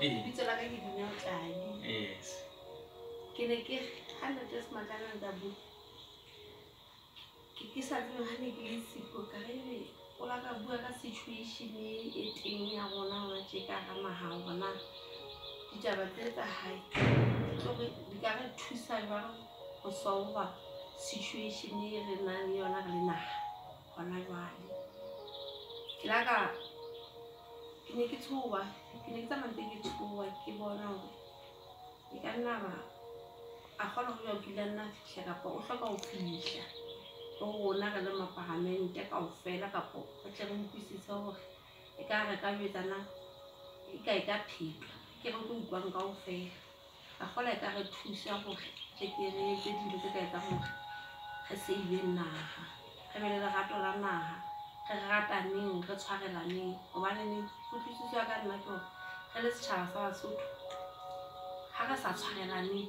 bitso la ka ke Dineo Tladi. Ke ne ke 100 matlana tabu ke sa tsebe ha ne ke le siko ka re o la ka bua ka situation e teng ya rona hona tje ka ga naha hona ditaba tse tsa hae tloge di ka re thusa jwang go solva situation e re nang le yona re le naha hona jwale. Ke la ka ke ne ke tshoha ke ne ke tsamaya ke tshoha ke bona hore e ka nna ba a kgona ho ya kila nna fihla kapa o hloka ho fihla o rona re le maparamente kaofela kapo re tle re utlwisise hore e ka re ka jwetsana e ka phepla ke re tlo utlwang kaofela a kgola e ka re thusa hore tle ke re etse dilo tse ka etsang hore re save naha re be le lerato la naha re rataneng re tshwarelaneng hobane kutlwisiso ya ka nna ke hore re le setjhaba sa Basotho ha re sa tshwarelaneng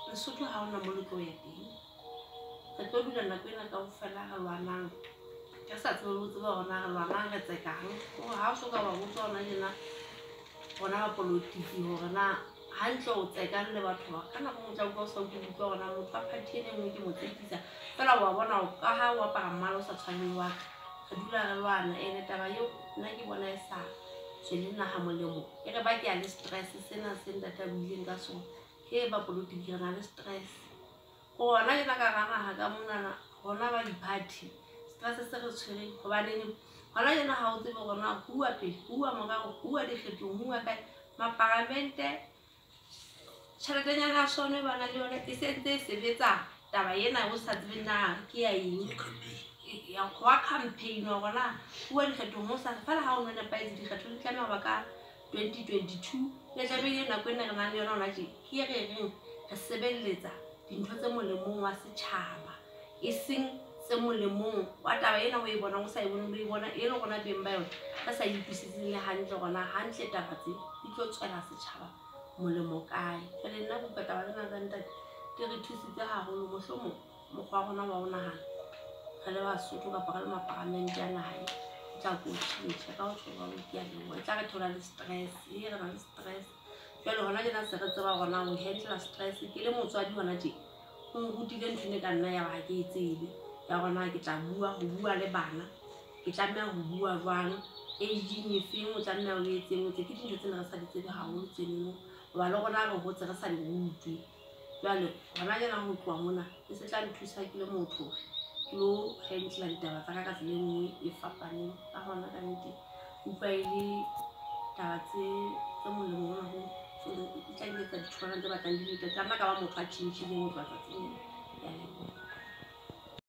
Lesotho ha ona mo le tlo ya teng re tlo dula nako ena kaofela re lwanang ke sa tsebe ho tseba hore re lwanang re tsekang ha o soka ba botsa hona jena bona ba politiki hore na hantle o tsekang le batho ba ka nako o tla utlwa o sa utlwe hore na motho wa party ene nngwe ke mo tsekisa fela wa bona o ka ha o apara mmala o sa tshwaneng wa re dula re lwana ene taba eo nna ke bona e sa tswele naha molemo e re ba ke ya le stress sena se ntata buileng ka sona ke ba politiki re na le stress gona ke ka naha ka monana gona ba di-party stress se re tshwereng gobaneng gona jena ha o tsebe gona bua pele bua morago bua dikgethong bua kae maparamente tšheletenyana ya sone ba na le yone e sentse e sebetsa taba ena o sa tsebe na ke ya eng ya go campaign gona bua dikgethong mo sa fela ha o nne pa di dikgetho di tlameha ba ka 2022 le tlamehile nako ena re nang le yona hona tje ke re reng re sebeletsa dintho tse molemong wa setjhaba e seng tse molemong wa taba ena o e bona o sa e bone o e bona e le gona beng ba yona ba sa ipuisitseng le hantle gona hantle taba tse di tlo tswela setjhaba molemo kae jwale nna buka taba tsena tsa ntate di re thusitse haholo mohlomong mokgwa wa rona wa ho nahana re le Basotho kapa re le maparamente a naha e tla go tšhentšha ka go tšhoba o ke a lengwe e tla re thola le stress e re na le stress jwale gona jena se re tseba gona ho handle stress ke le motswadi hona tje o nrutile ntho ene ka nna ya ba ke e tsebe ya gona ke tla ho bua le bana ke tlameha ho bua jwang aging e feng o tla nna o etseng o tse ke dintho tsena re sa di tsebe haholo tseno hoba le gona re hotse re sa di utlwe jwale gona jena ho tloha mona e se tla nthusa ke le motho ke lo handle ditaba tsa ka tsela e nngwe e fapaneng ka gona ka nnete utlwa e le taba tse molemo haholo so e tla nketsa ditholwana tse batlang di feta tla nna ka ba motho a tjhentjhileng ho tloha tsatsing.